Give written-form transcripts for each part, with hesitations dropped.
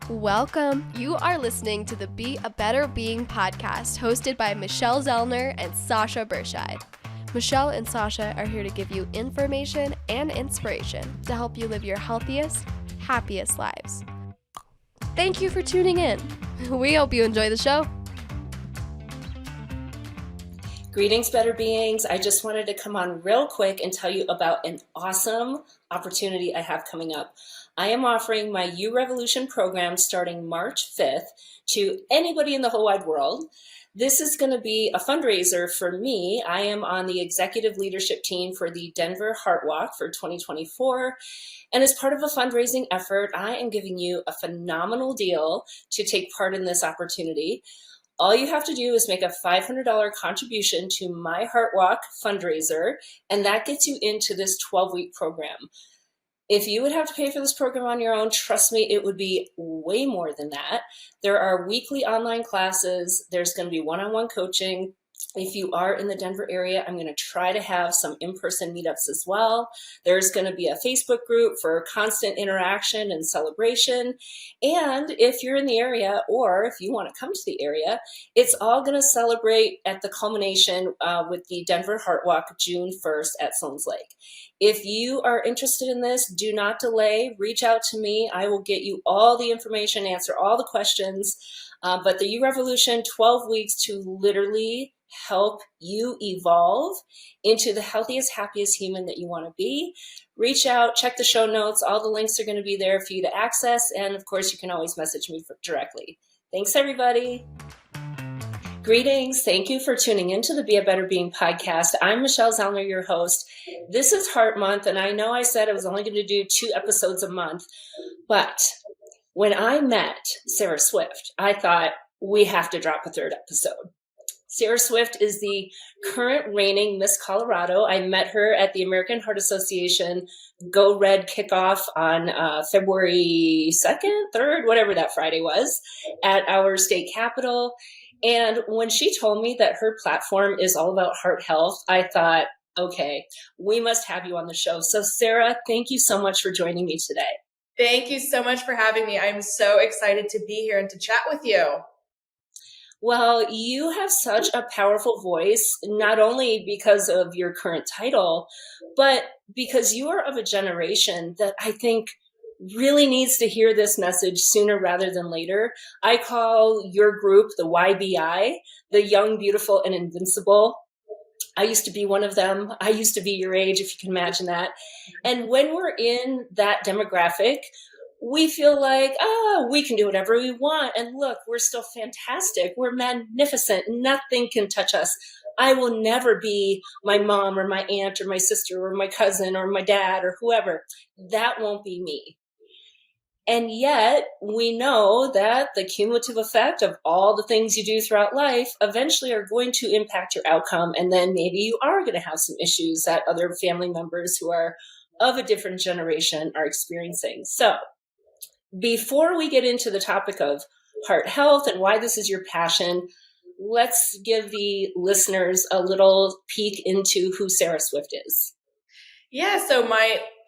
Welcome. You are listening to the Be a Better Being podcast hosted by Michelle Zellner and Sasha Berscheid. Michelle and Sasha are here to give you information and inspiration to help you live your healthiest, happiest lives. Thank you for tuning in. We hope you enjoy the show. Greetings, better beings. I just wanted to come on real quick and tell you about an awesome opportunity I have coming up. I am offering my You Revolution program starting March 5th to anybody in the whole wide world. This is going to be a fundraiser for me. I am on the executive leadership team for the Denver Heart Walk for 2024. And as part of a fundraising effort, I am giving you a phenomenal deal to take part in this opportunity. All you have to do is make a $500 contribution to my Heart Walk fundraiser, and that gets you into this 12-week program. If you would have to pay for this program on your own, trust me, it would be way more than that. There are weekly online classes. There's going to be one-on-one coaching. If you are in the Denver area, I'm going to try to have some in-person meetups as well. There's going to be a Facebook group for constant interaction and celebration. And if you're in the area, or if you want to come to the area, it's all going to celebrate at the culmination with the Denver Heart Walk June 1st at Sloan's Lake. If you are interested in this, do not delay. Reach out to me. I will get you all the information, answer all the questions. But the You Revolution, 12 weeks to literally help you evolve into the healthiest, happiest human that you want to be. Reach out, check the show notes. All the links are going to be there for you to access. And of course, you can always message me directly. Thanks, everybody. Greetings. Thank you for tuning into the Be a Better Being podcast. I'm Michelle Zellner, your host. This is Heart Month, and I know I said I was only going to do 2 episodes a month, but when I met Sarah Swift, I thought we have to drop a 3rd episode. Sarah Swift is the current reigning Miss Colorado. I met her at the American Heart Association Go Red kickoff on February 2nd, 3rd, whatever that Friday was, at our state capitol. And when she told me that her platform is all about heart health, I thought, okay, we must have you on the show. So Sarah, thank you so much for joining me today. Thank you so much for having me. I'm so excited to be here and to chat with you. Well, you have such a powerful voice, not only because of your current title, but because you are of a generation that I think really needs to hear this message sooner rather than later. I call your group the YBI, the Young, Beautiful, and Invincible. I used to be one of them. I used to be your age, if you can imagine that. And when we're in that demographic, we feel like, we can do whatever we want. And look, we're still fantastic. We're magnificent. Nothing can touch us. I will never be my mom or my aunt or my sister or my cousin or my dad or whoever. That won't be me. And yet we know that the cumulative effect of all the things you do throughout life eventually are going to impact your outcome. And then maybe you are going to have some issues that other family members who are of a different generation are experiencing. So before we get into the topic of heart health and why this is your passion, let's give the listeners a little peek into who Sarah Swift is. Yeah, so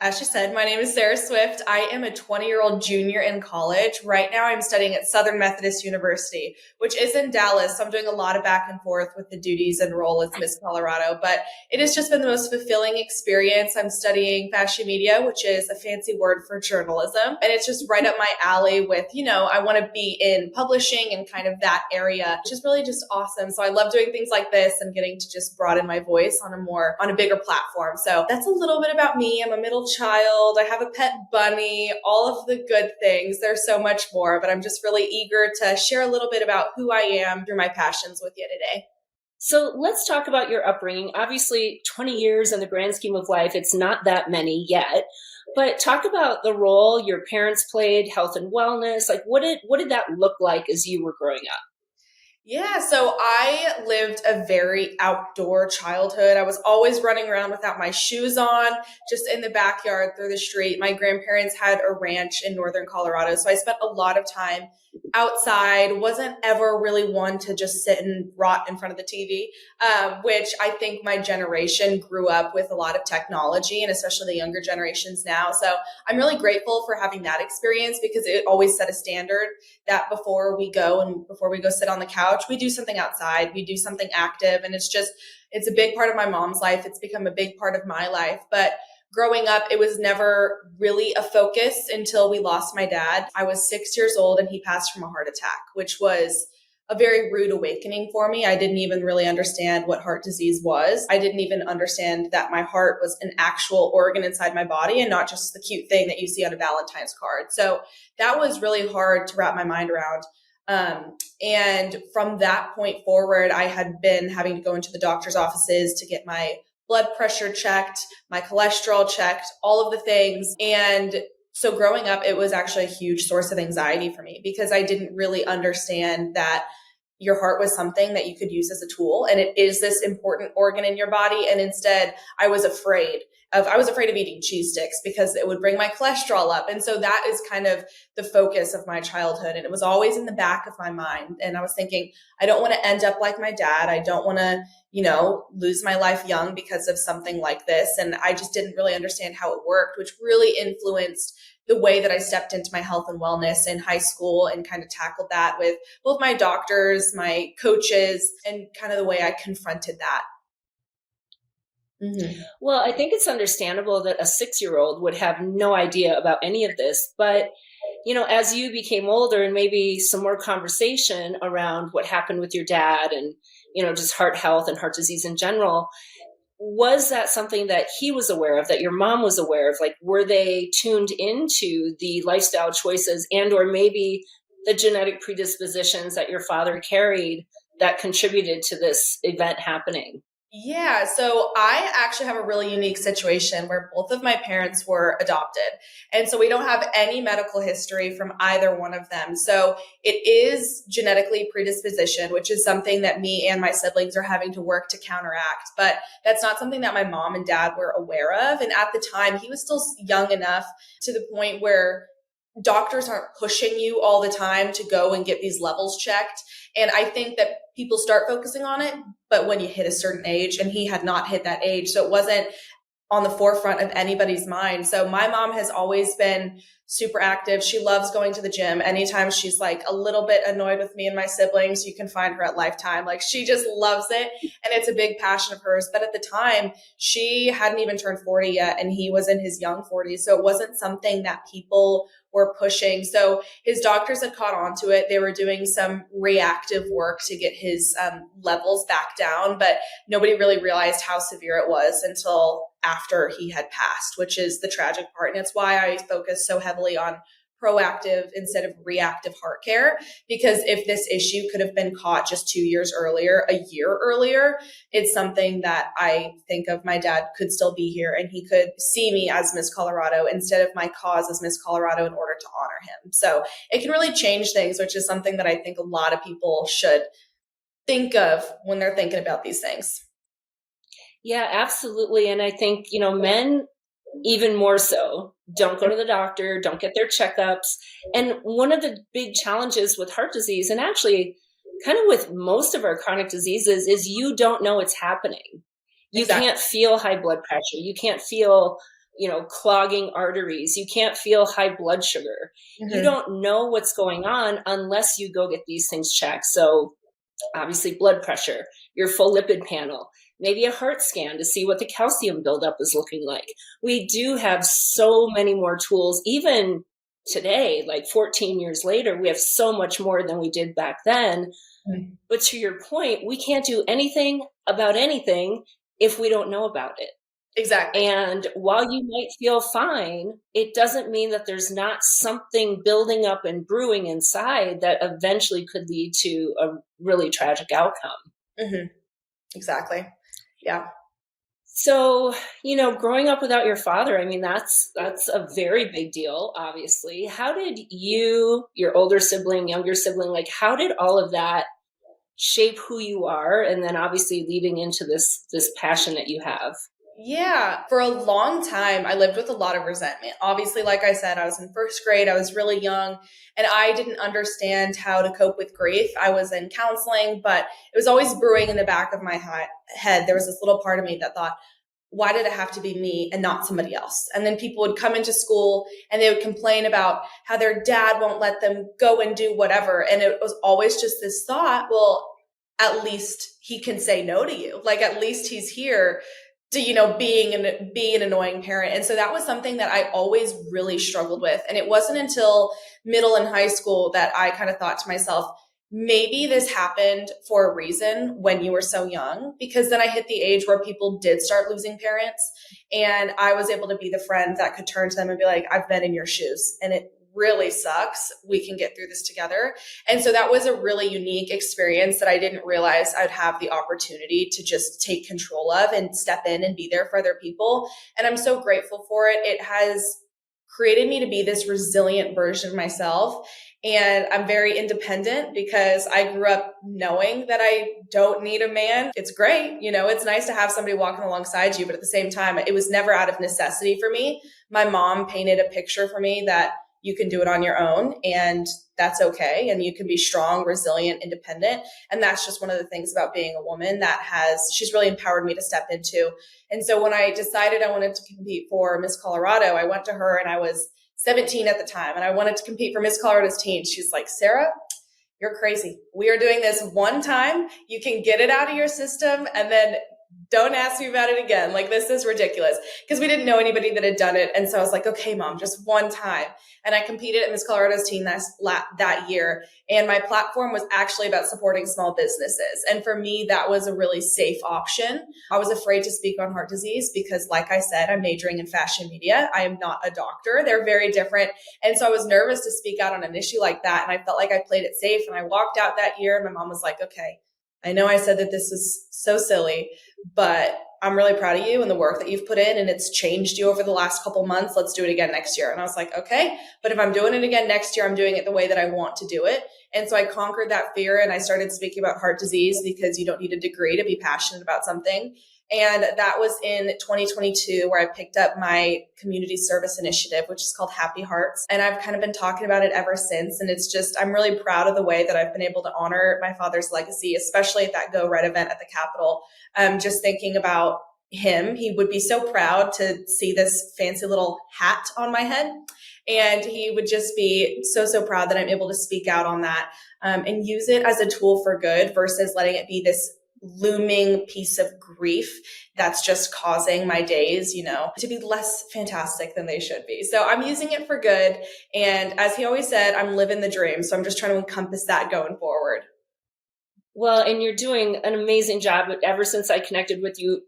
as she said, my name is Sarah Swift. I am a 20-year-old junior in college. Right now I'm studying at Southern Methodist University, which is in Dallas. So I'm doing a lot of back and forth with the duties and role as Miss Colorado, but it has just been the most fulfilling experience. I'm studying fashion media, which is a fancy word for journalism. And it's just right up my alley with, I want to be in publishing and kind of that area, which is really just awesome. So I love doing things like this and getting to just broaden my voice on a bigger platform. So that's a little bit about me. I'm a middle child. I have a pet bunny, all of the good things. There's so much more, but I'm just really eager to share a little bit about who I am through my passions with you today. So let's talk about your upbringing. Obviously, 20 years in the grand scheme of life, it's not that many yet, but talk about the role your parents played, health and wellness. Like what did that look like as you were growing up? Yeah, so I lived a very outdoor childhood. I was always running around without my shoes on, just in the backyard through the street. My grandparents had a ranch in northern Colorado, so I spent a lot of time outside, wasn't ever really one to just sit and rot in front of the TV, which I think my generation grew up with a lot of technology, and especially the younger generations now. So I'm really grateful for having that experience, because it always set a standard that before we go sit on the couch, we do something outside, we do something active. And it's a big part of my mom's life. It's become a big part of my life. But growing up, it was never really a focus until we lost my dad. I was 6 years old and he passed from a heart attack, which was a very rude awakening for me. I didn't even really understand what heart disease was. I didn't even understand that my heart was an actual organ inside my body and not just the cute thing that you see on a Valentine's card. So that was really hard to wrap my mind around. And from that point forward, I had been having to go into the doctor's offices to get my blood pressure checked, my cholesterol checked, all of the things. And so growing up, it was actually a huge source of anxiety for me, because I didn't really understand that your heart was something that you could use as a tool, and it is this important organ in your body. And instead, I was afraid of eating cheese sticks because it would bring my cholesterol up. And so that is kind of the focus of my childhood. And it was always in the back of my mind. And I was thinking, I don't want to end up like my dad. I don't want to, lose my life young because of something like this. And I just didn't really understand how it worked, which really influenced the way that I stepped into my health and wellness in high school, and kind of tackled that with both my doctors, my coaches, and kind of the way I confronted that. Mm-hmm. Well, I think it's understandable that a 6-year-old would have no idea about any of this. But, as you became older, and maybe some more conversation around what happened with your dad and, just heart health and heart disease in general, was that something that he was aware of, that your mom was aware of? Like, were they tuned into the lifestyle choices and or maybe the genetic predispositions that your father carried that contributed to this event happening? Yeah, so I actually have a really unique situation where both of my parents were adopted. And so we don't have any medical history from either one of them. So it is genetically predisposition, which is something that me and my siblings are having to work to counteract. But that's not something that my mom and dad were aware of. And at the time, he was still young enough to the point where doctors aren't pushing you all the time to go and get these levels checked. And I think that people start focusing on it, but when you hit a certain age, and he had not hit that age, so it wasn't on the forefront of anybody's mind. So my mom has always been super active. She loves going to the gym. Anytime she's like a little bit annoyed with me and my siblings, you can find her at Lifetime. Like, she just loves it. And it's a big passion of hers. But at the time, she hadn't even turned 40 yet, and he was in his young 40s. So it wasn't something that people were pushing. So his doctors had caught on to it. They were doing some reactive work to get his levels back down, but nobody really realized how severe it was until after he had passed, which is the tragic part. And it's why I focus so heavily on proactive instead of reactive heart care, because if this issue could have been caught just 2 years earlier, a year earlier, it's something that I think of my dad could still be here, and he could see me as Miss Colorado instead of my cause as Miss Colorado in order to honor him. So it can really change things, which is something that I think a lot of people should think of when they're thinking about these things. Yeah, absolutely. And I think, men even more so don't go to the doctor, don't get their checkups. And one of the big challenges with heart disease, and actually kind of with most of our chronic diseases, is you don't know it's happening. You can't feel high blood pressure. You can't feel, clogging arteries. You can't feel high blood sugar. Mm-hmm. You don't know what's going on unless you go get these things checked. So obviously blood pressure, your full lipid panel, maybe a heart scan to see what the calcium buildup is looking like. We do have so many more tools, even today, like 14 years later, we have so much more than we did back then. Mm-hmm. But to your point, we can't do anything about anything if we don't know about it. Exactly. And while you might feel fine, it doesn't mean that there's not something building up and brewing inside that eventually could lead to a really tragic outcome. Mm-hmm. Exactly. Yeah. So, growing up without your father, I mean, that's a very big deal, obviously. How did you, your older sibling, younger sibling, like, how did all of that shape who you are? And then obviously leading into this passion that you have? Yeah, for a long time, I lived with a lot of resentment. Obviously, like I said, I was in first grade, I was really young, and I didn't understand how to cope with grief. I was in counseling, but it was always brewing in the back of my head. There was this little part of me that thought, why did it have to be me and not somebody else? And then people would come into school and they would complain about how their dad won't let them go and do whatever. And it was always just this thought, well, at least he can say no to you. Like, at least he's here to, be an annoying parent. And so that was something that I always really struggled with. And it wasn't until middle and high school that I kind of thought to myself, maybe this happened for a reason when you were so young, because then I hit the age where people did start losing parents. And I was able to be the friend that could turn to them and be like, I've been in your shoes and it really sucks. We can get through this together. And so that was a really unique experience that I didn't realize I'd have the opportunity to just take control of and step in and be there for other people. And I'm so grateful for it. It has created me to be this resilient version of myself. And I'm very independent because I grew up knowing that I don't need a man. It's great. It's nice to have somebody walking alongside you, but at the same time, it was never out of necessity for me. My mom painted a picture for me that you can do it on your own and that's okay. And you can be strong, resilient, independent. And that's just one of the things about being a woman that she's really empowered me to step into. And so when I decided I wanted to compete for Miss Colorado, I went to her and I was 17 at the time and I wanted to compete for Miss Colorado's teen. She's like, Sarah, you're crazy. We are doing this one time. You can get it out of your system and then don't ask me about it again. Like, this is ridiculous, because we didn't know anybody that had done it. And so I was like, okay, mom, just one time. And I competed at Miss Colorado's teen that year. And my platform was actually about supporting small businesses. And for me, that was a really safe option. I was afraid to speak on heart disease because, like I said, I'm majoring in fashion media. I am not a doctor. They're very different. And so I was nervous to speak out on an issue like that. And I felt like I played it safe. And I walked out that year and my mom was like, okay, I know I said that this is so silly, but I'm really proud of you and the work that you've put in, and it's changed you over the last couple months. Let's do it again next year. And I was like, okay, but if I'm doing it again next year, I'm doing it the way that I want to do it. And so I conquered that fear and I started speaking about heart disease, because you don't need a degree to be passionate about something. And that was in 2022, where I picked up my community service initiative, which is called Happy Hearts. And I've kind of been talking about it ever since. And it's just, I'm really proud of the way that I've been able to honor my father's legacy, especially at that Go Red event at the Capitol. Just thinking about him, he would be so proud to see this fancy little hat on my head. And he would just be so proud that I'm able to speak out on that and use it as a tool for good versus letting it be this looming piece of grief that's just causing my days, to be less fantastic than they should be. So I'm using it for good. And as he always said, I'm living the dream. So I'm just trying to encompass that going forward. Well, and you're doing an amazing job. Ever since I connected with you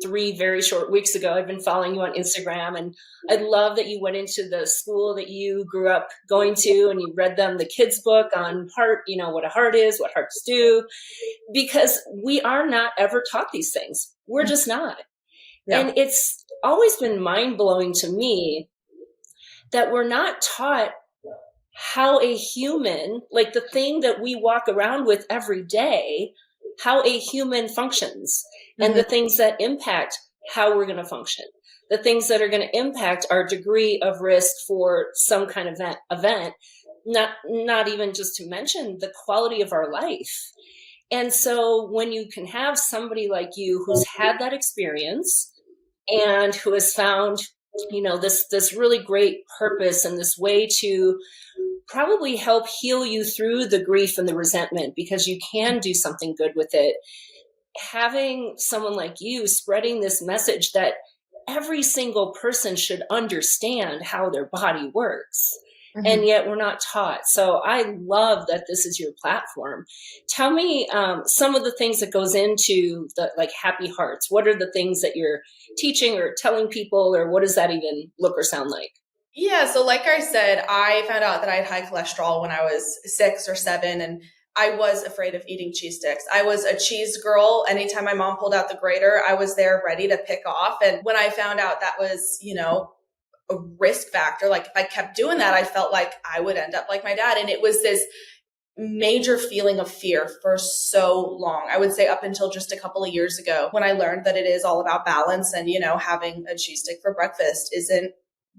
3 very short weeks ago, I've been following you on Instagram, and I love that you went into the school that you grew up going to and you read them the kids' book on heart, what a heart is, what hearts do, because we are not ever taught these things. We're just not. Yeah. And it's always been mind-blowing to me that we're not taught how a human, like the thing that we walk around with every day, how a human functions, and the things that impact how we're going to function, the things that are going to impact our degree of risk for some kind of event, not even just to mention the quality of our life. And so when you can have somebody like you who's had that experience and who has found, this really great purpose and this way to probably help heal you through the grief and the resentment, because you can do something good with it. Having someone like you spreading this message that every single person should understand how their body works. And yet we're not taught. So I love that this is your platform. Tell me some of the things that goes into the Happy Hearts. What are the things that you're teaching or telling people, or what does that even look or sound like? Yeah. So like I said, I found out that I had high cholesterol when I was 6 or 7, and I was afraid of eating cheese sticks. I was a cheese girl. Anytime my mom pulled out the grater, I was there ready to pick off. And when I found out that was, a risk factor, like if I kept doing that, I felt like I would end up like my dad. And it was this major feeling of fear for so long. I would say up until just a couple of years ago, when I learned that it is all about balance, and, having a cheese stick for breakfast isn't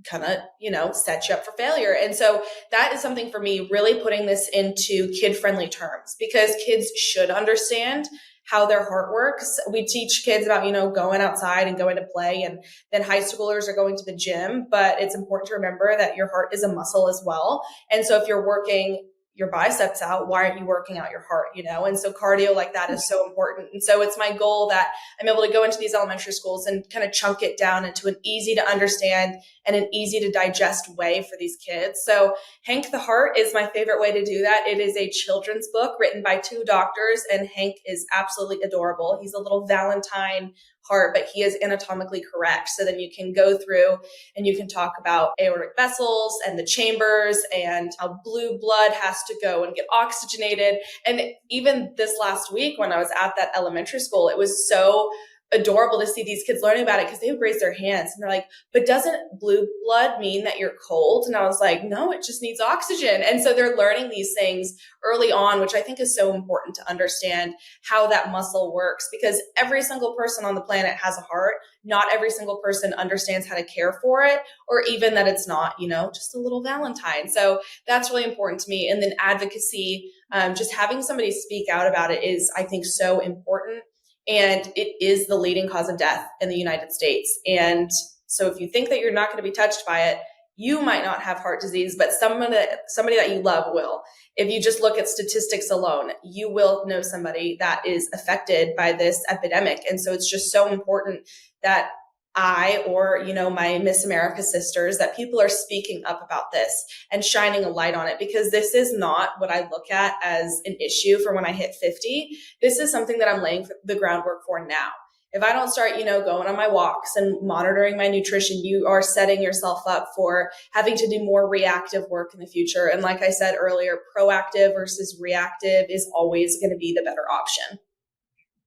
kind of, set you up for failure. And so that is something for me, really putting this into kid-friendly terms, because kids should understand how their heart works. We teach kids about, going outside and going to play, and then high schoolers are going to the gym, but it's important to remember that your heart is a muscle as well. And so if you're working your biceps out, why aren't you working out your heart, And so cardio like that is so important. And so it's my goal that I'm able to go into these elementary schools and kind of chunk it down into an easy to understand and an easy to digest way for these kids. So Hank the Heart is my favorite way to do that. It is a children's book written by 2 doctors, and Hank is absolutely adorable. He's a little Valentine heart, but he is anatomically correct. So then you can go through and you can talk about aortic vessels and the chambers and how blue blood has to go and get oxygenated. And even this last week when I was at that elementary school, it was so adorable to see these kids learning about it, because they would raise their hands and they're like, but doesn't blue blood mean that you're cold? And I was like, no, it just needs oxygen. And so they're learning these things early on, which I think is so important to understand how that muscle works, because every single person on the planet has a heart. Not every single person understands how to care for it, or even that it's not, just a little Valentine. So that's really important to me. And then advocacy, just having somebody speak out about it is, I think, so important. And it is the leading cause of death in the United States. And so if you think that you're not going to be touched by it, you might not have heart disease, but somebody that you love will. If you just look at statistics alone, you will know somebody that is affected by this epidemic. And so it's just so important that I, or, my Miss America sisters, that people are speaking up about this and shining a light on it, because this is not what I look at as an issue for when I hit 50. This is something that I'm laying the groundwork for now. If I don't start, going on my walks and monitoring my nutrition, you are setting yourself up for having to do more reactive work in the future. And like I said earlier, proactive versus reactive is always going to be the better option.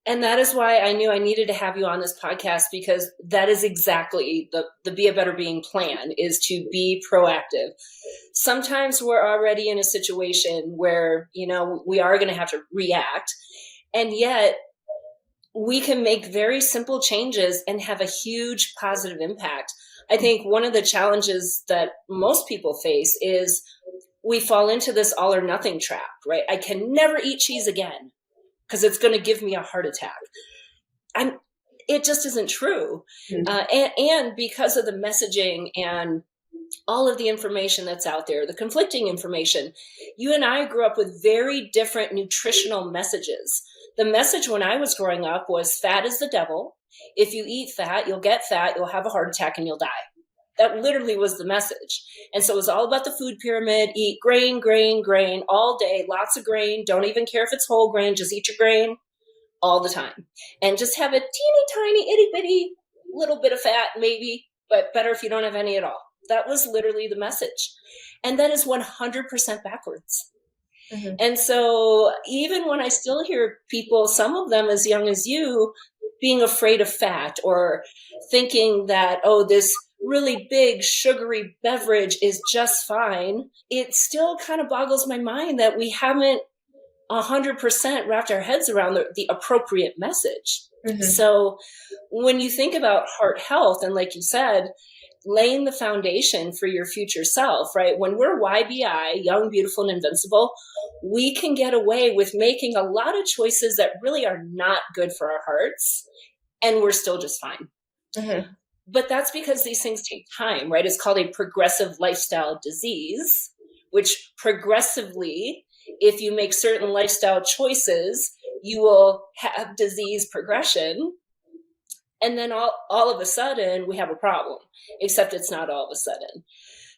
And that is why I knew I needed to have you on this podcast, because that is exactly the Be a Better Being plan, is to be proactive. Sometimes we're already in a situation where, we are going to have to react. And yet we can make very simple changes and have a huge positive impact. I think one of the challenges that most people face is we fall into this all or nothing trap, right? I can never eat cheese again, because it's going to give me a heart attack. It just isn't true. And because of the messaging and all of the information that's out there, the conflicting information, you and I grew up with very different nutritional messages. The message when I was growing up was fat is the devil. If you eat fat, you'll get fat, you'll have a heart attack, and you'll die. That literally was the message. And so it was all about the food pyramid. Eat grain, grain, grain all day, lots of grain. Don't even care if it's whole grain. Just eat your grain all the time. And just have a teeny tiny itty bitty little bit of fat maybe, but better if you don't have any at all. That was literally the message. And that is 100% backwards. Mm-hmm. And so even when I still hear people, some of them as young as you, being afraid of fat or thinking that, this really big sugary beverage is just fine, it still kind of boggles my mind that we haven't 100% wrapped our heads around the appropriate message. Mm-hmm. So when you think about heart health, and like you said, laying the foundation for your future self, right? When we're YBI, young, beautiful, and invincible, we can get away with making a lot of choices that really are not good for our hearts, and we're still just fine. Mm-hmm. But that's because these things take time, right? It's called a progressive lifestyle disease, which progressively, if you make certain lifestyle choices, you will have disease progression. And then all of a sudden we have a problem, except it's not all of a sudden.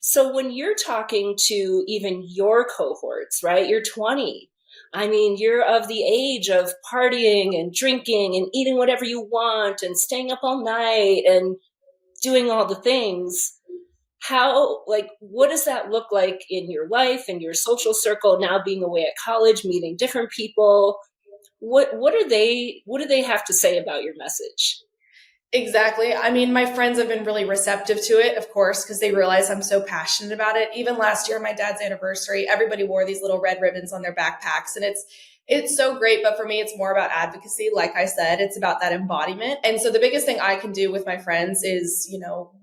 So when you're talking to even your cohorts, right, you're 20. I mean, you're of the age of partying and drinking and eating whatever you want and staying up all night and doing all the things. What does that look like in your life, in your social circle, now being away at college, meeting different people? What do they have to say about your message? Exactly. I mean, my friends have been really receptive to it, of course, because they realize I'm so passionate about it. Even last year, my dad's anniversary, everybody wore these little red ribbons on their backpacks, and it's so great. But for me, it's more about advocacy. Like I said, it's about that embodiment. And so the biggest thing I can do with my friends is,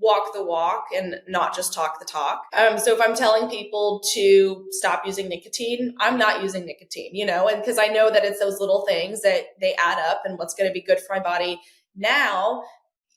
walk the walk and not just talk the talk. So if I'm telling people to stop using nicotine, I'm not using nicotine, and because I know that it's those little things that they add up and what's going to be good for my body now.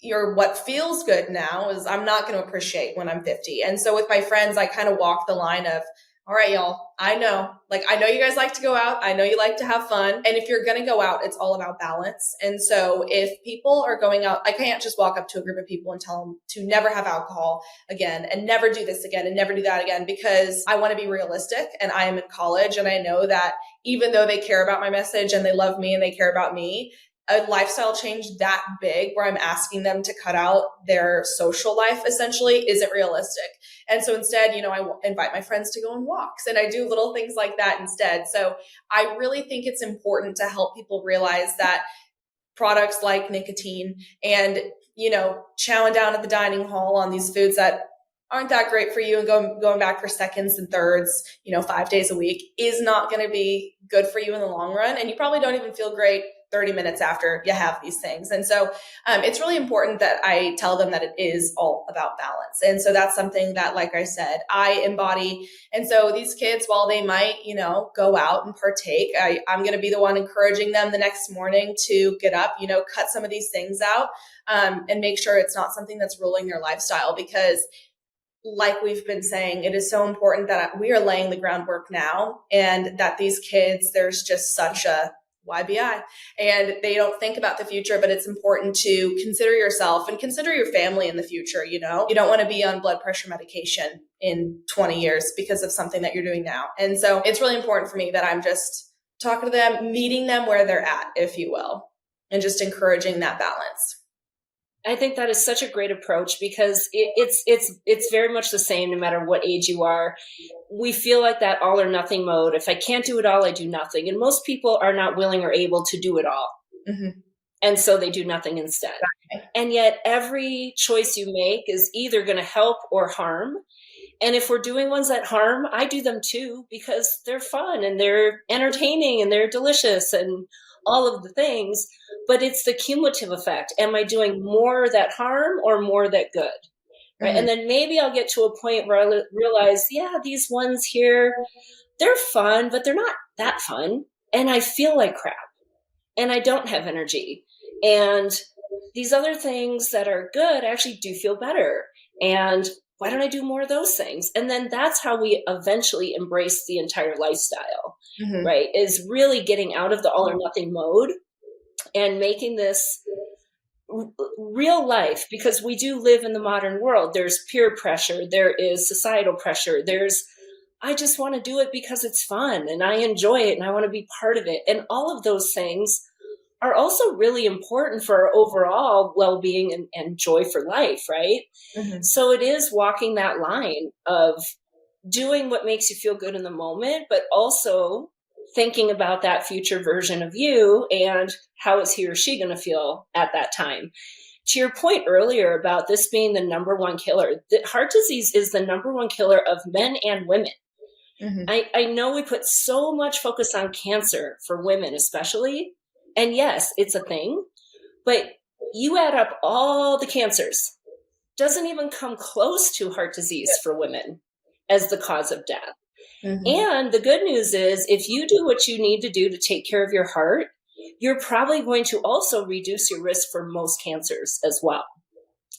What feels good now is I'm not going to appreciate when I'm 50. And so with my friends, I kind of walk the line of, all right, y'all, I know you guys like to go out. I know you like to have fun. And if you're going to go out, it's all about balance. And so if people are going out, I can't just walk up to a group of people and tell them to never have alcohol again and never do this again and never do that again, because I want to be realistic and I am in college. And I know that even though they care about my message and they love me and they care about me, a lifestyle change that big where I'm asking them to cut out their social life essentially isn't realistic. And so instead, I invite my friends to go on walks and I do little things like that instead. So I really think it's important to help people realize that products like nicotine and, chowing down at the dining hall on these foods that aren't that great for you and going back for seconds and thirds, 5 days a week is not going to be good for you in the long run. And you probably don't even feel great 30 minutes after you have these things. And so it's really important that I tell them that it is all about balance. And so that's something that, like I said, I embody. And so these kids, while they might, go out and partake, I'm going to be the one encouraging them the next morning to get up, cut some of these things out and make sure it's not something that's ruling their lifestyle. Because like we've been saying, it is so important that we are laying the groundwork now, and that these kids, there's just such a YBI and they don't think about the future, but it's important to consider yourself and consider your family in the future. You don't want to be on blood pressure medication in 20 years because of something that you're doing now. And so it's really important for me that I'm just talking to them, meeting them where they're at, if you will, and just encouraging that balance. I think that is such a great approach because it's very much the same no matter what age you are. We feel like that all or nothing mode. If I can't do it all, I do nothing. And most people are not willing or able to do it all. Mm-hmm. And so they do nothing instead. Right. And yet every choice you make is either going to help or harm. And if we're doing ones that harm, I do them too, because they're fun and they're entertaining and they're delicious and all of the things. But it's the cumulative effect. Am I doing more that harm or more that good? Right. Mm-hmm. And then maybe I'll get to a point where I realize, these ones here, they're fun, but they're not that fun. And I feel like crap and I don't have energy. And these other things that are good actually do feel better. And why don't I do more of those things? And then that's how we eventually embrace the entire lifestyle, mm-hmm. right? Is really getting out of the all or nothing mode and making this real life, because we do live in the modern world. There's peer pressure. There is societal pressure. I just want to do it because it's fun and I enjoy it and I want to be part of it. And all of those things are also really important for our overall well-being and joy for life, right? Mm-hmm. So it is walking that line of doing what makes you feel good in the moment, but also thinking about that future version of you and how is he or she going to feel at that time. To your point earlier about this being the number one killer, heart disease is the number one killer of men and women. Mm-hmm. I know we put so much focus on cancer for women especially, and yes, it's a thing, but you add up all the cancers, doesn't even come close to heart disease for women as the cause of death. Mm-hmm. And the good news is if you do what you need to do to take care of your heart, you're probably going to also reduce your risk for most cancers as well.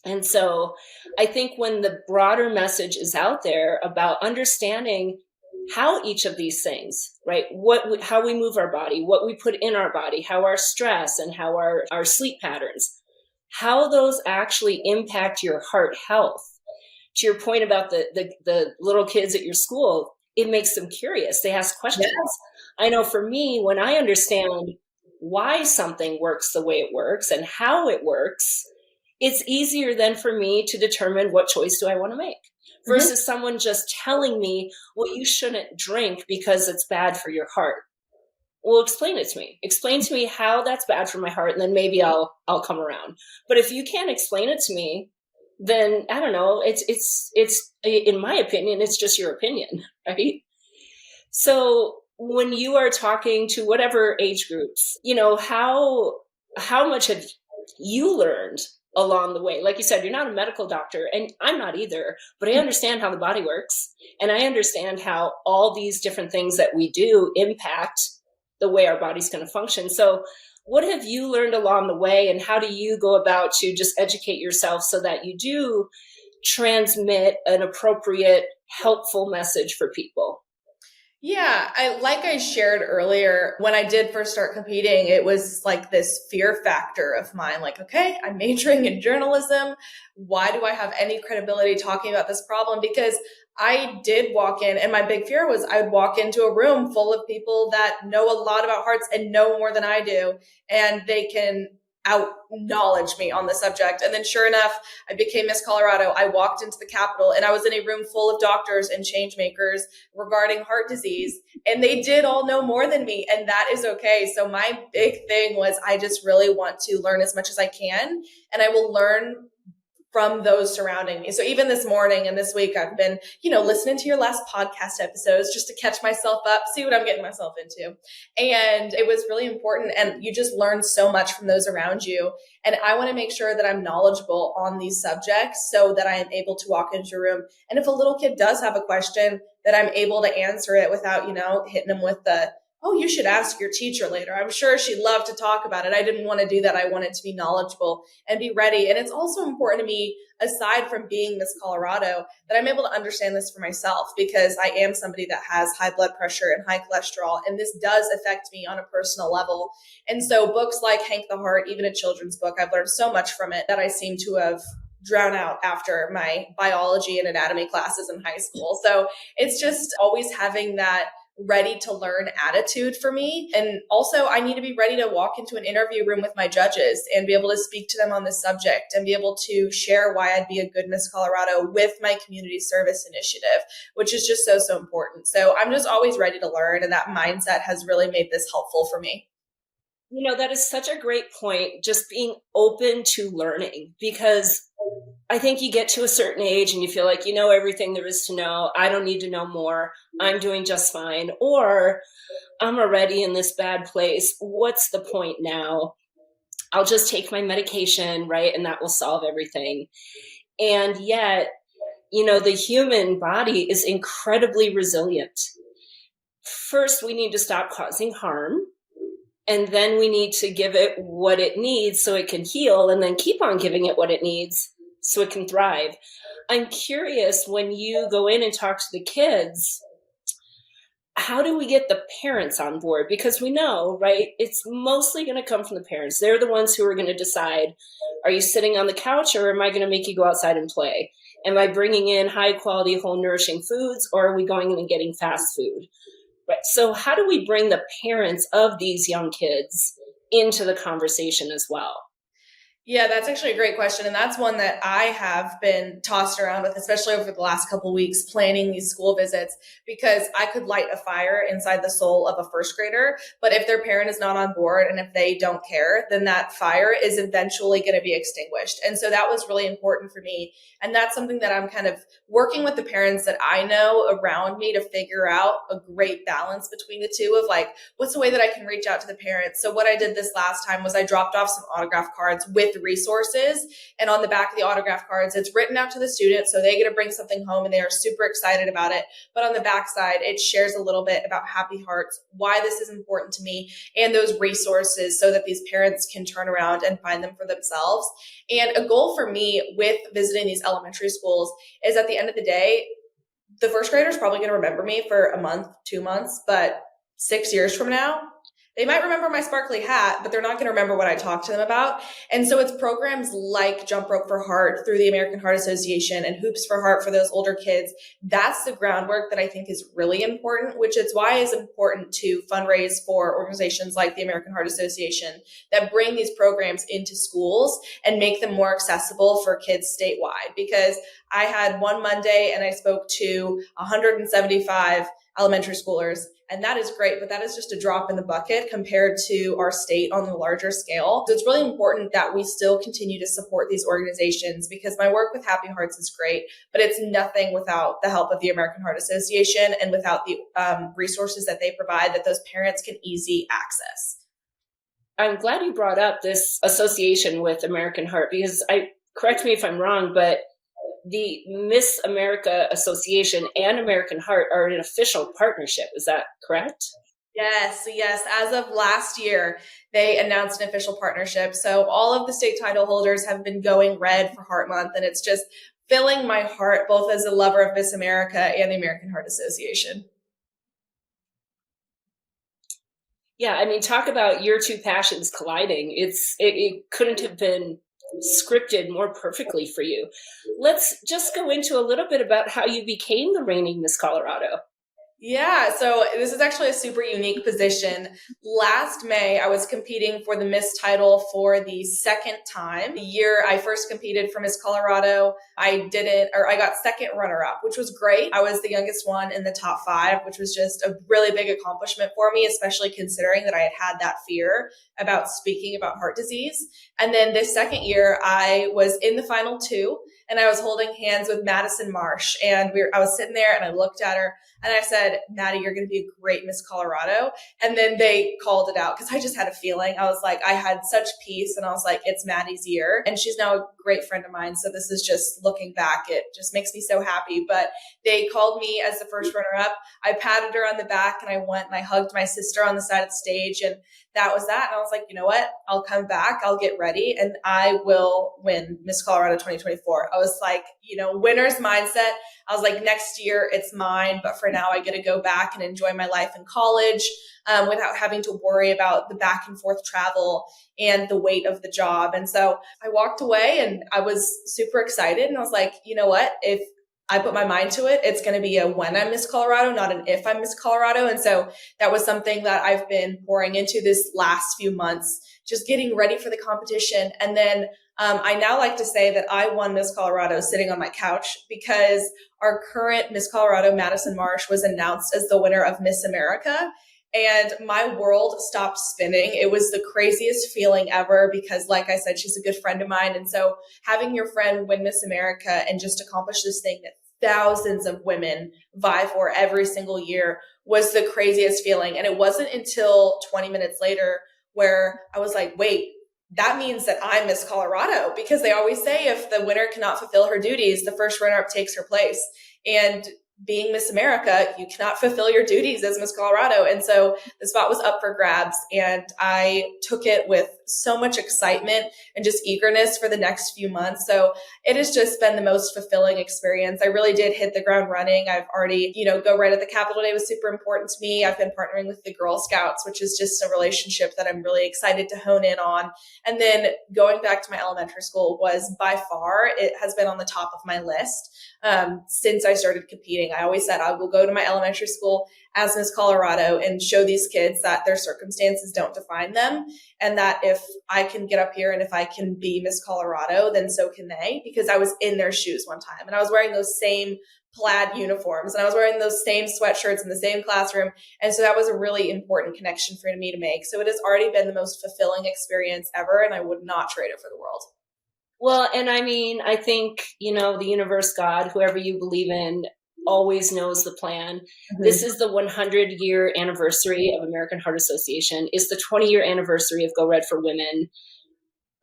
And so I think when the broader message is out there about understanding how each of these things, right, how we move our body, what we put in our body, how our stress and how our sleep patterns, how those actually impact your heart health. To your point about the little kids at your school, it makes them curious. They ask questions. Yes. I know for me, when I understand why something works the way it works and how it works, it's easier then for me to determine what choice do I want to make versus mm-hmm. someone just telling me, well, you shouldn't drink because it's bad for your heart. well, explain it to me. Explain to me how that's bad for my heart, and then maybe I'll come around. But if you can't explain it to me, then I don't know. It's in my opinion, it's just your opinion, right? So when you are talking to whatever age groups, how much have you learned along the way? Like you said, you're not a medical doctor, and I'm not either, but I understand how the body works, and I understand how all these different things that we do impact the way our body's going to function. So what have you learned along the way, and how do you go about to just educate yourself so that you do transmit an appropriate, helpful message for people? Yeah, like I shared earlier, when I did first start competing, it was like this fear factor of mine, like, okay, I'm majoring in journalism. Why do I have any credibility talking about this problem? Because I did walk in, and my big fear was I would walk into a room full of people that know a lot about hearts and know more than I do, and they can out knowledge me on the subject. And then sure enough, I became Miss Colorado. I walked into the Capitol, and I was in a room full of doctors and change makers regarding heart disease, and they did all know more than me, and that is okay. So my big thing was I just really want to learn as much as I can, and I will learn from those surrounding me. So even this morning and this week, I've been, listening to your last podcast episodes just to catch myself up, see what I'm getting myself into. And it was really important. And you just learn so much from those around you. And I want to make sure that I'm knowledgeable on these subjects so that I am able to walk into a room. And if a little kid does have a question, that I'm able to answer it without, hitting them with the, oh, you should ask your teacher later. I'm sure she'd love to talk about it. I didn't want to do that. I wanted to be knowledgeable and be ready. And it's also important to me, aside from being Miss Colorado, that I'm able to understand this for myself, because I am somebody that has high blood pressure and high cholesterol, and this does affect me on a personal level. And so books like Hank the Heart, even a children's book, I've learned so much from it that I seem to have drown out after my biology and anatomy classes in high school. So it's just always having that ready to learn attitude for me. And also I need to be ready to walk into an interview room with my judges and be able to speak to them on this subject and be able to share why I'd be a good Miss Colorado with my community service initiative, which is just so, so important. So I'm just always ready to learn. And that mindset has really made this helpful for me. That is such a great point, just being open to learning, because I think you get to a certain age and you feel like you know everything there is to know. I don't need to know more. I'm doing just fine. Or I'm already in this bad place. What's the point now? I'll just take my medication, right? And that will solve everything. And yet, the human body is incredibly resilient. First, we need to stop causing harm. And then we need to give it what it needs so it can heal, and then keep on giving it what it needs so it can thrive. I'm curious, when you go in and talk to the kids, how do we get the parents on board? Because we know, right, it's mostly going to come from the parents. They're the ones who are going to decide, are you sitting on the couch, or am I going to make you go outside and play? Am I bringing in high quality, whole nourishing foods, or are we going in and getting fast food? Right. So how do we bring the parents of these young kids into the conversation as well? Yeah, that's actually a great question. And that's one that I have been tossed around with, especially over the last couple of weeks, planning these school visits, because I could light a fire inside the soul of a first grader. But if their parent is not on board and if they don't care, then that fire is eventually going to be extinguished. And so that was really important for me. And that's something that I'm kind of working with the parents that I know around me to figure out a great balance between the two of like, what's the way that I can reach out to the parents? So what I did this last time was I dropped off some autograph cards with resources, and on the back of the autograph cards it's written out to the students, so they get to bring something home and they are super excited about it. But on the back side it shares a little bit about Happy Hearts, why this is important to me, and those resources so that these parents can turn around and find them for themselves. And a goal for me with visiting these elementary schools is, at the end of the day, the first graders probably going to remember me for a month, 2 months, but 6 years from now they might remember my sparkly hat, but they're not going to remember what I talked to them about. And so it's programs like Jump Rope for Heart through the American Heart Association and Hoops for Heart for those older kids. That's the groundwork that I think is really important, which is why it's important to fundraise for organizations like the American Heart Association that bring these programs into schools and make them more accessible for kids statewide. Because I had one Monday and I spoke to 175 elementary schoolers, And that is great, but that is just a drop in the bucket compared to our state on the larger scale. So it's really important that we still continue to support these organizations, because my work with Happy Hearts is great, but it's nothing without the help of the American Heart Association and without the resources that they provide that those parents can easy access. I'm glad you brought up this association with American Heart, because correct me if I'm wrong, but the Miss America Association and American Heart are an official partnership. Is that correct? Yes. As of last year, they announced an official partnership. So all of the state title holders have been going red for Heart Month, and it's just filling my heart, both as a lover of Miss America and the American Heart Association. Yeah, I mean, talk about your two passions colliding. It couldn't have been scripted more perfectly for you. Let's just go into a little bit about how you became the reigning Miss Colorado. Yeah, so this is actually a super unique position. Last May, I was competing for the Miss title for the second time. The year I first competed for Miss Colorado, I got second runner-up, which was great. I was the youngest one in the top 5, which was just a really big accomplishment for me, especially considering that I had that fear about speaking about heart disease. And then this second year, I was in the final 2, and I was holding hands with Madison Marsh, and I was sitting there, and I looked at her, and I said, Maddie, you're going to be a great Miss Colorado. And then they called it out because I just had a feeling. I was like, I had such peace, and I was like, it's Maddie's year. And she's now a great friend of mine. So this is just looking back, it just makes me so happy. But they called me as the first runner up. I patted her on the back, and I went and I hugged my sister on the side of the stage. And that was that. And I was like, you know what? I'll come back. I'll get ready, and I will win Miss Colorado 2024. I was like, winner's mindset. I was like, next year it's mine. But for now, I get to go back and enjoy my life in college without having to worry about the back and forth travel and the weight of the job. And so I walked away, and I was super excited. And I was like, you know what? If I put my mind to it, it's going to be a when I'm Miss Colorado, not an if I'm Miss Colorado. And so that was something that I've been pouring into this last few months, just getting ready for the competition. And then I now like to say that I won Miss Colorado sitting on my couch, because our current Miss Colorado, Madison Marsh, was announced as the winner of Miss America. And my world stopped spinning. It was the craziest feeling ever, because like I said, she's a good friend of mine. And so having your friend win Miss America and just accomplish this thing that thousands of women vie for every single year was the craziest feeling. And it wasn't until 20 minutes later where I was like, wait, that means that I'm Miss Colorado, because they always say if the winner cannot fulfill her duties, the first runner-up takes her place. And being Miss America, you cannot fulfill your duties as Miss Colorado. And so the spot was up for grabs, and I took it with so much excitement and just eagerness for the next few months. So it has just been the most fulfilling experience. I really did hit the ground running. I've already, go right at the Capitol Day was super important to me. I've been partnering with the Girl Scouts, which is just a relationship that I'm really excited to hone in on. And then going back to my elementary school was by far, it has been on the top of my list since I started competing. I always said I will go to my elementary school as Miss Colorado and show these kids that their circumstances don't define them, and that if I can get up here and if I can be Miss Colorado, then so can they, because I was in their shoes one time, and I was wearing those same plaid uniforms, and I was wearing those same sweatshirts in the same classroom. And so that was a really important connection for me to make. So it has already been the most fulfilling experience ever, and I would not trade it for the world. Well, and I mean, I think, the universe, God, whoever you believe in, always knows the plan. Mm-hmm. This is the 100-year anniversary of American Heart Association. It's the 20-year anniversary of Go Red for Women.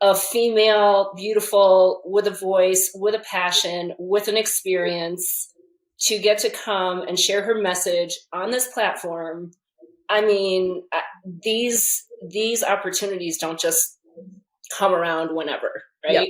A female, beautiful, with a voice, with a passion, with an experience, to get to come and share her message on this platform. I mean, these opportunities don't just come around whenever, right? Yep.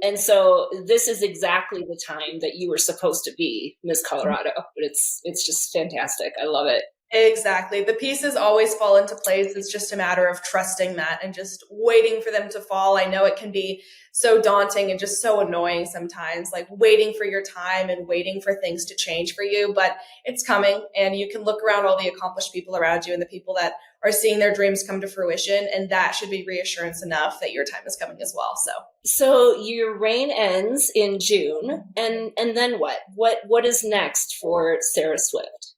And so this is exactly the time that you were supposed to be Miss Colorado, but it's just fantastic. I love it. Exactly. The pieces always fall into place. It's just a matter of trusting that and just waiting for them to fall. I know it can be so daunting and just so annoying sometimes, like waiting for your time and waiting for things to change for you, but it's coming, and you can look around all the accomplished people around you and the people that are seeing their dreams come to fruition. And that should be reassurance enough that your time is coming as well. So your reign ends in June, and then what? What is next for Sarah Swift?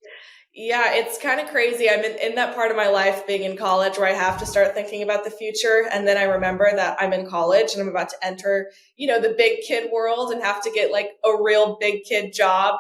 Yeah, it's kind of crazy. I'm in that part of my life being in college where I have to start thinking about the future. And then I remember that I'm in college and I'm about to enter, the big kid world and have to get like a real big kid job,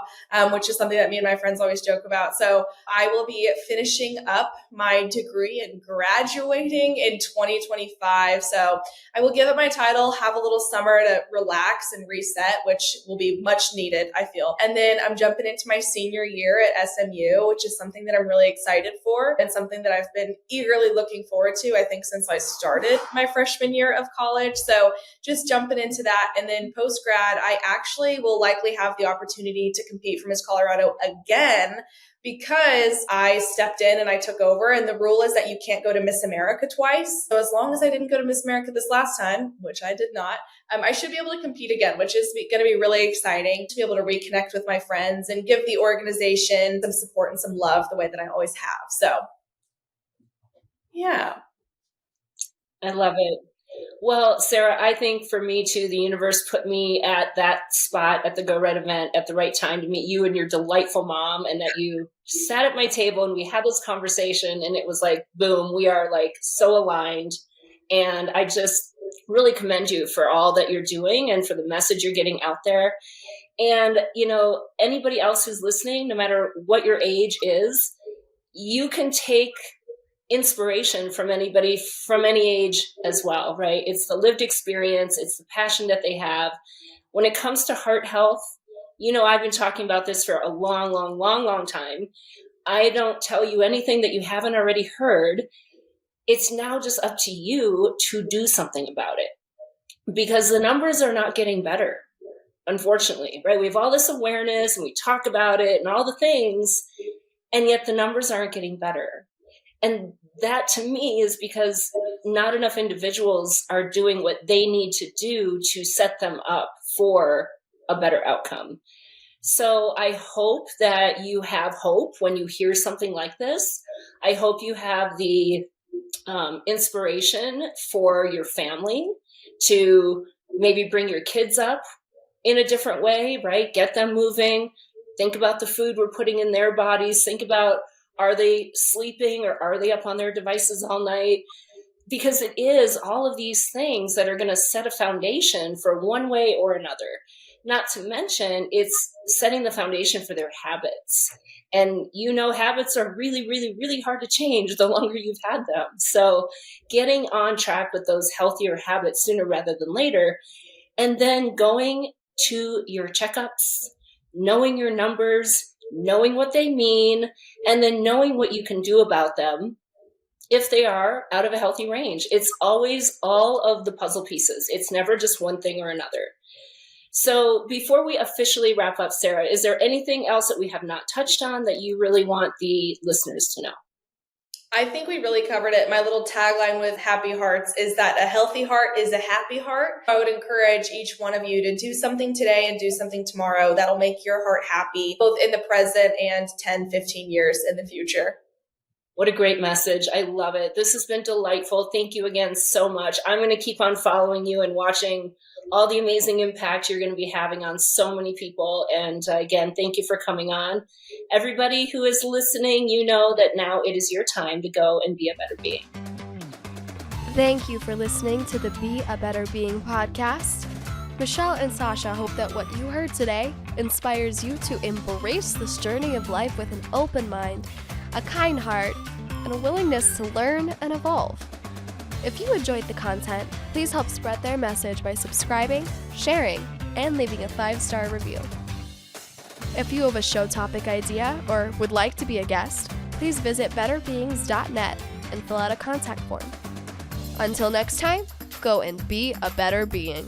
which is something that me and my friends always joke about. So I will be finishing up my degree and graduating in 2025. So I will give it my title, have a little summer to relax and reset, which will be much needed, I feel. And then I'm jumping into my senior year at SMU, which is something that I'm really excited for and something that I've been eagerly looking forward to, I think, since I started my freshman year of college. So just jumping into that. And then post grad, I actually will likely have the opportunity to compete for Miss Colorado again, because I stepped in and I took over. And the rule is that you can't go to Miss America twice. So as long as I didn't go to Miss America this last time, which I did not, I should be able to compete again, which is going to be really exciting to be able to reconnect with my friends and give the organization some support and some love the way that I always have. So, yeah. I love it. Well, Sarah, I think for me too, the universe put me at that spot at the Go Red event at the right time to meet you and your delightful mom, and that you sat at my table and we had this conversation, and it was like, boom, we are like so aligned. And I just really commend you for all that you're doing and for the message you're getting out there. And, anybody else who's listening, no matter what your age is, you can take inspiration from anybody from any age as well, right? It's the lived experience. It's the passion that they have. When it comes to heart health, I've been talking about this for a long time. I don't tell you anything that you haven't already heard. It's now just up to you to do something about it, because the numbers are not getting better, unfortunately, right? We have all this awareness and we talk about it and all the things, and yet the numbers aren't getting better. And that to me is because not enough individuals are doing what they need to do to set them up for a better outcome. So I hope that you have hope when you hear something like this. I hope you have the inspiration for your family to maybe bring your kids up in a different way, right? Get them moving. Think about the food we're putting in their bodies. Think about, are they sleeping or are they up on their devices all night? Because it is all of these things that are going to set a foundation for one way or another. Not to mention, it's setting the foundation for their habits. And habits are really, really, really hard to change the longer you've had them. So getting on track with those healthier habits sooner rather than later, and then going to your checkups, knowing your numbers, knowing what they mean, and then knowing what you can do about them if they are out of a healthy range. It's always all of the puzzle pieces. It's never just one thing or another. So before we officially wrap up, Sarah, is there anything else that we have not touched on that you really want the listeners to know? I think we really covered it. My little tagline with Happy Hearts is that a healthy heart is a happy heart. I would encourage each one of you to do something today and do something tomorrow that'll make your heart happy, both in the present and 10, 15 years in the future. What a great message. I love it. This has been delightful. Thank you again so much. I'm going to keep on following you and watching all the amazing impact you're going to be having on so many people. And again, thank you for coming on. Everybody who is listening, you know that now it is your time to go and be a better being. Thank you for listening to the Be a Better Being podcast. Michelle and Sasha hope that what you heard today inspires you to embrace this journey of life with an open mind, a kind heart, and a willingness to learn and evolve. If you enjoyed the content, please help spread their message by subscribing, sharing, and leaving a 5-star review. If you have a show topic idea or would like to be a guest, please visit betterbeings.net and fill out a contact form. Until next time, go and be a better being.